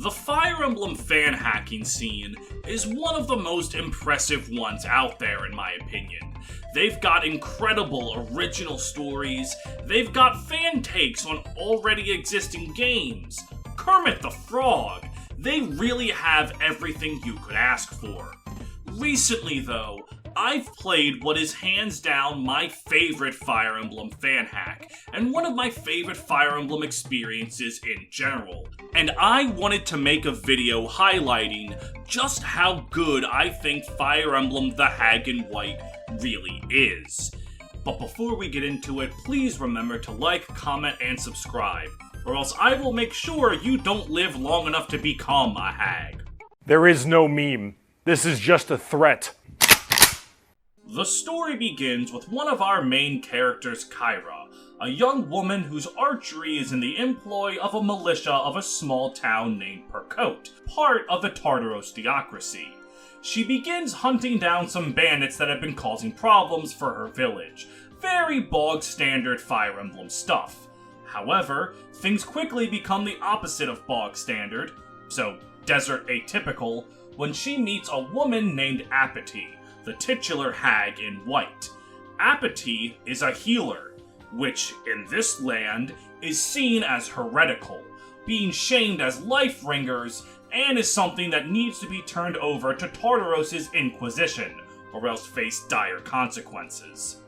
The Fire Emblem fan hacking scene is one of the most impressive ones out there in my opinion. They've got incredible original stories, they've got fan takes on already existing games, Kermit the Frog, they really have everything you could ask for. Recently though, I've played what is hands down my favorite Fire Emblem fan hack, and one of my favorite Fire Emblem experiences in general. And I wanted to make a video highlighting just how good I think Fire Emblem the Hag and White really is. But before we get into it, please remember to like, comment, and subscribe, or else I will make sure you don't live long enough to become a hag. There is no meme. This is just a threat. The story begins with one of our main characters, Kyra, a young woman whose archery is in the employ of a militia of a small town named Percote, part of the Tartaros theocracy. She begins hunting down some bandits that have been causing problems for her village. Very bog standard Fire Emblem stuff. However, things quickly become the opposite of bog standard, so desert atypical, when she meets a woman named Apathy, the titular Hag in White. Apathy is a healer, which in this land is seen as heretical, being shamed as life ringers, and is something that needs to be turned over to Tartaros' Inquisition, or else face dire consequences.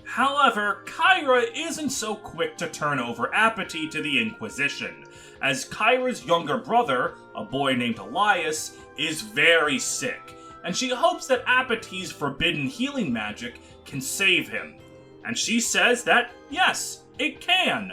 However, Kyra isn't so quick to turn over Apathy to the Inquisition, as Kyra's younger brother, a boy named Elias, is very sick, and she hopes that Apathy's forbidden healing magic can save him. And she says that, yes, it can,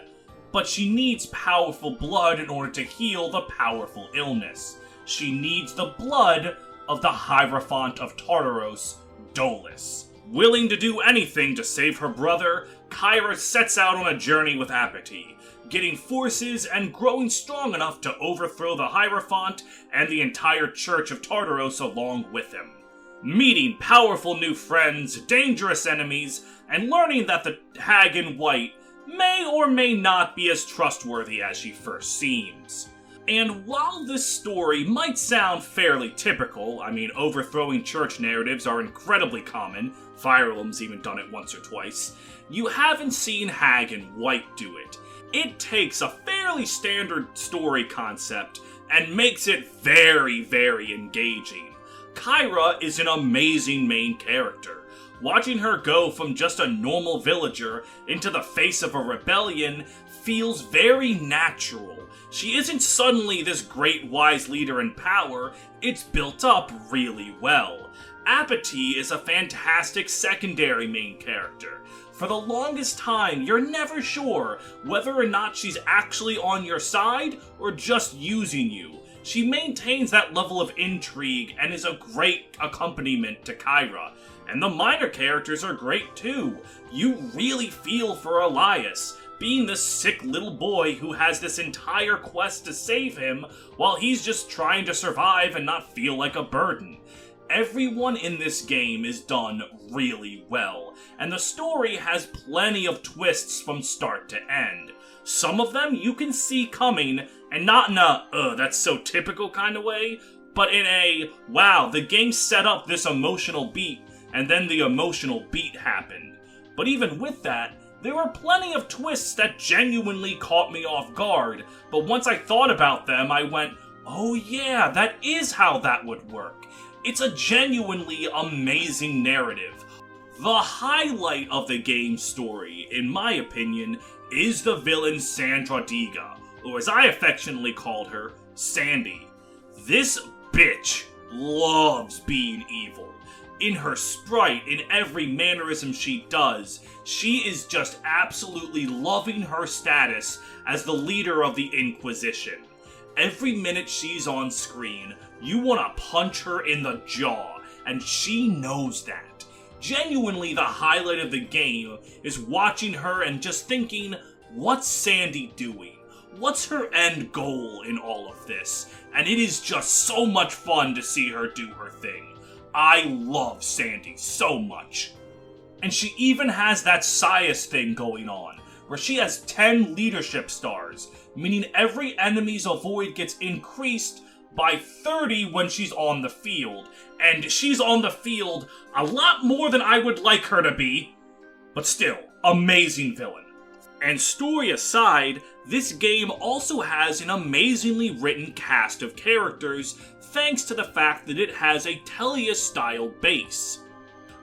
but she needs powerful blood in order to heal the powerful illness. She needs the blood of the Hierophant of Tartaros, Dolus. Willing to do anything to save her brother, Kyra sets out on a journey with Apathy, getting forces and growing strong enough to overthrow the Hierophant and the entire Church of Tartaros along with him. Meeting powerful new friends, dangerous enemies, and learning that the Hag in White may or may not be as trustworthy as she first seems. And while this story might sound fairly typical, overthrowing church narratives are incredibly common, Fire Emblem's even done it once or twice, you haven't seen Hag and White do it. It takes a fairly standard story concept and makes it very, very engaging. Kyra is an amazing main character. Watching her go from just a normal villager into the face of a rebellion feels very natural. She isn't suddenly this great wise leader in power, it's built up really well. Apathy is a fantastic secondary main character. For the longest time, you're never sure whether or not she's actually on your side or just using you. She maintains that level of intrigue and is a great accompaniment to Kyra. And the minor characters are great too. You really feel for Elias, being this sick little boy who has this entire quest to save him while he's just trying to survive and not feel like a burden. Everyone in this game is done really well, and the story has plenty of twists from start to end. Some of them you can see coming, and not in a, that's so typical kind of way, but in a, wow, the game set up this emotional beat, and then the emotional beat happened. But even with that, there were plenty of twists that genuinely caught me off guard, but once I thought about them, I went, oh yeah, that is how that would work. It's a genuinely amazing narrative. The highlight of the game's story, in my opinion, is the villain Sandra Diga, or as I affectionately called her, Sandy. This bitch loves being evil. In her sprite, in every mannerism she does, she is just absolutely loving her status as the leader of the Inquisition. Every minute she's on screen, you want to punch her in the jaw, and she knows that. Genuinely, the highlight of the game is watching her and just thinking, what's Sandy doing? What's her end goal in all of this? And it is just so much fun to see her do her thing. I love Sandy so much. And she even has that Sias thing going on, where she has 10 leadership stars, meaning every enemy's avoid gets increased by 30 when she's on the field. And she's on the field a lot more than I would like her to be, but still, amazing villain. And story aside, this game also has an amazingly written cast of characters thanks to the fact that it has a Tellius-style base.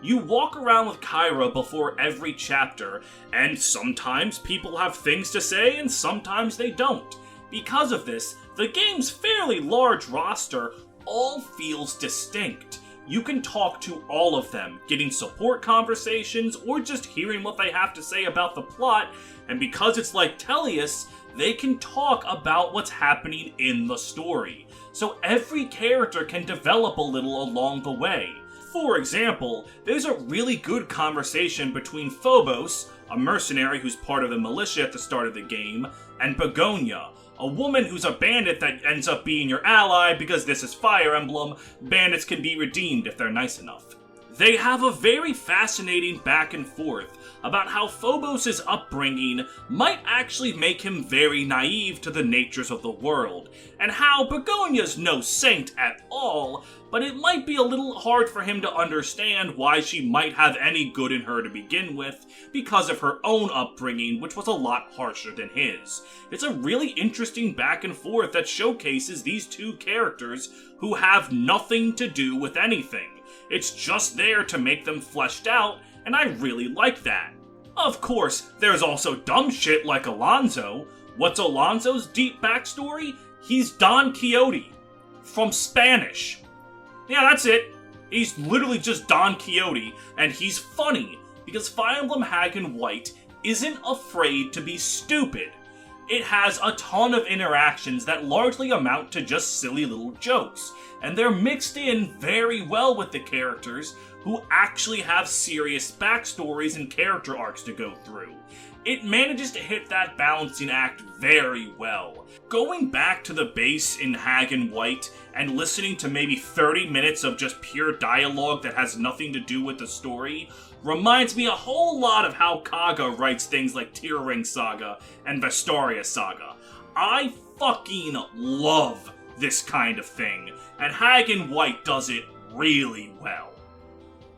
You walk around with Kyra before every chapter, and sometimes people have things to say and sometimes they don't. Because of this, the game's fairly large roster all feels distinct. You can talk to all of them, getting support conversations or just hearing what they have to say about the plot, and because it's like Tellius, they can talk about what's happening in the story. So every character can develop a little along the way. For example, there's a really good conversation between Phobos, a mercenary who's part of the militia at the start of the game, and Begonia, a woman who's a bandit that ends up being your ally because this is Fire Emblem. Bandits can be redeemed if they're nice enough. They have a very fascinating back and forth about how Phobos' upbringing might actually make him very naive to the natures of the world, and how Begonia's no saint at all, but it might be a little hard for him to understand why she might have any good in her to begin with, because of her own upbringing, which was a lot harsher than his. It's a really interesting back and forth that showcases these two characters who have nothing to do with anything. It's just there to make them fleshed out, and I really like that. Of course, there's also dumb shit like Alonso. What's Alonso's deep backstory? He's Don Quixote. From Spanish. Yeah, that's it. He's literally just Don Quixote, and he's funny, because Fire Emblem Hag and White isn't afraid to be stupid. It has a ton of interactions that largely amount to just silly little jokes, and they're mixed in very well with the characters who actually have serious backstories and character arcs to go through. It manages to hit that balancing act very well. Going back to the base in Hag and White and listening to maybe 30 minutes of just pure dialogue that has nothing to do with the story reminds me a whole lot of how Kaga writes things like Tear Ring Saga and Vestaria Saga. I fucking love this kind of thing, and Hag and White does it really well.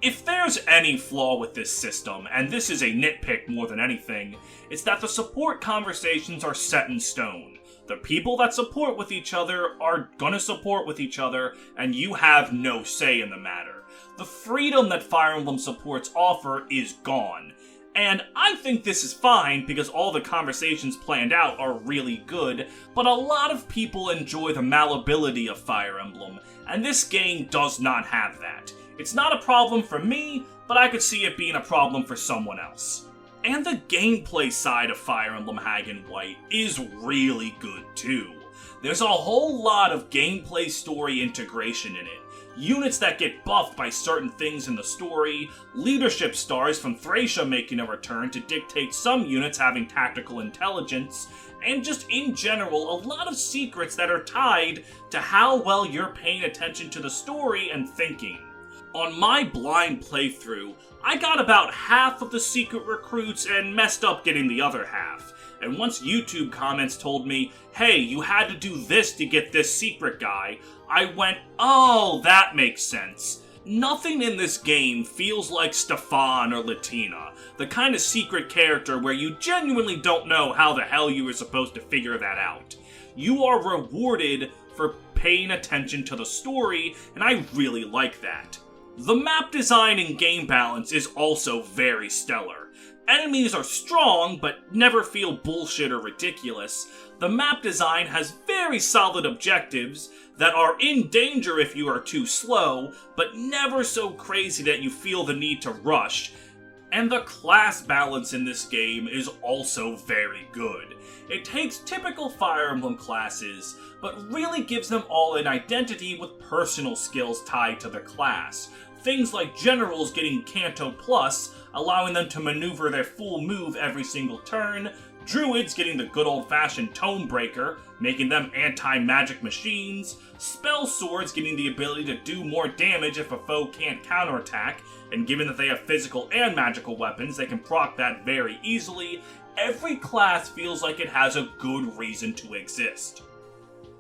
If there's any flaw with this system, and this is a nitpick more than anything, it's that the support conversations are set in stone. The people that support with each other are gonna support with each other, and you have no say in the matter. The freedom that Fire Emblem supports offer is gone. And I think this is fine because all the conversations planned out are really good, but a lot of people enjoy the malleability of Fire Emblem, and this game does not have that. It's not a problem for me, but I could see it being a problem for someone else. And the gameplay side of Fire Emblem Hag and White is really good too. There's a whole lot of gameplay story integration in it. Units that get buffed by certain things in the story, leadership stars from Thracia making a return to dictate some units having tactical intelligence, and just in general, a lot of secrets that are tied to how well you're paying attention to the story and thinking. On my blind playthrough, I got about half of the secret recruits and messed up getting the other half. And once YouTube comments told me, hey, you had to do this to get this secret guy, I went, oh, that makes sense. Nothing in this game feels like Stefan or Latina, the kind of secret character where you genuinely don't know how the hell you were supposed to figure that out. You are rewarded for paying attention to the story, and I really like that. The map design and game balance is also very stellar. Enemies are strong, but never feel bullshit or ridiculous. The map design has very solid objectives that are in danger if you are too slow, but never so crazy that you feel the need to rush. And the class balance in this game is also very good. It takes typical Fire Emblem classes, but really gives them all an identity with personal skills tied to the class. Things like generals getting Canto Plus, allowing them to maneuver their full move every single turn, druids getting the good old-fashioned Tome Breaker, making them anti-magic machines, spell swords getting the ability to do more damage if a foe can't counterattack, and given that they have physical and magical weapons, they can proc that very easily, every class feels like it has a good reason to exist.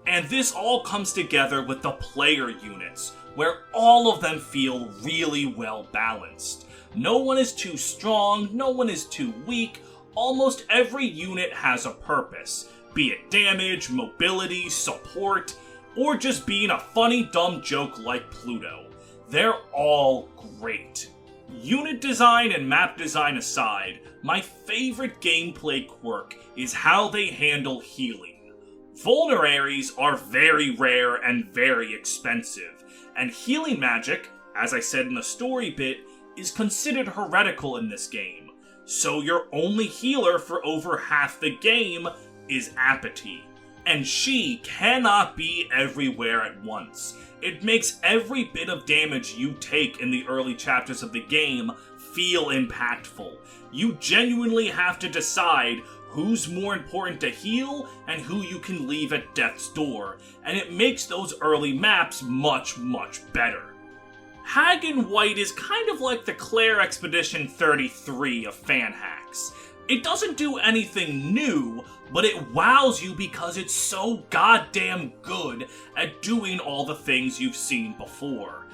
And this all comes together with the player units, where all of them feel really well balanced. No one is too strong, no one is too weak, almost every unit has a purpose, be it damage, mobility, support, or just being a funny dumb joke like Pluto. They're all great. Unit design and map design aside, my favorite gameplay quirk is how they handle healing. Vulneraries are very rare and very expensive, and healing magic, as I said in the story bit, is considered heretical in this game. So your only healer for over half the game is Apathy, and she cannot be everywhere at once. It makes every bit of damage you take in the early chapters of the game feel impactful. You genuinely have to decide who's more important to heal and who you can leave at death's door, and it makes those early maps much, much better. Hag and White is kind of like the Claire Expedition 33 of fan hacks. It doesn't do anything new, but it wows you because it's so goddamn good at doing all the things you've seen before.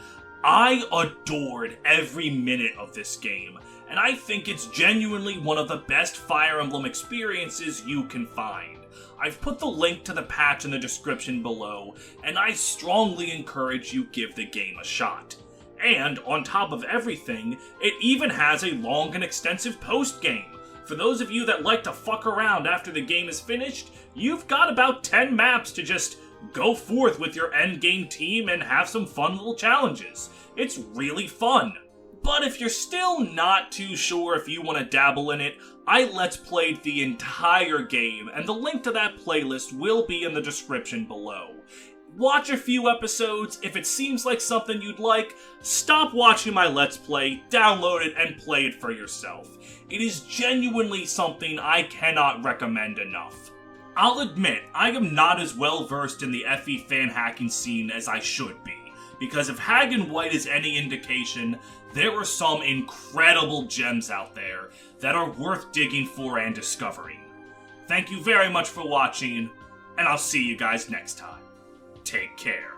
I adored every minute of this game, and I think it's genuinely one of the best Fire Emblem experiences you can find. I've put the link to the patch in the description below, and I strongly encourage you give the game a shot. And, on top of everything, it even has a long and extensive post-game. For those of you that like to fuck around after the game is finished, you've got about 10 maps to just go forth with your endgame team and have some fun little challenges. It's really fun. But if you're still not too sure if you want to dabble in it, I Let's Played the entire game, and the link to that playlist will be in the description below. Watch a few episodes. If it seems like something you'd like, stop watching my Let's Play, download it, and play it for yourself. It is genuinely something I cannot recommend enough. I'll admit, I am not as well versed in the FE fan hacking scene as I should be, because if Hag and White is any indication, there are some incredible gems out there that are worth digging for and discovering. Thank you very much for watching, and I'll see you guys next time. Take care.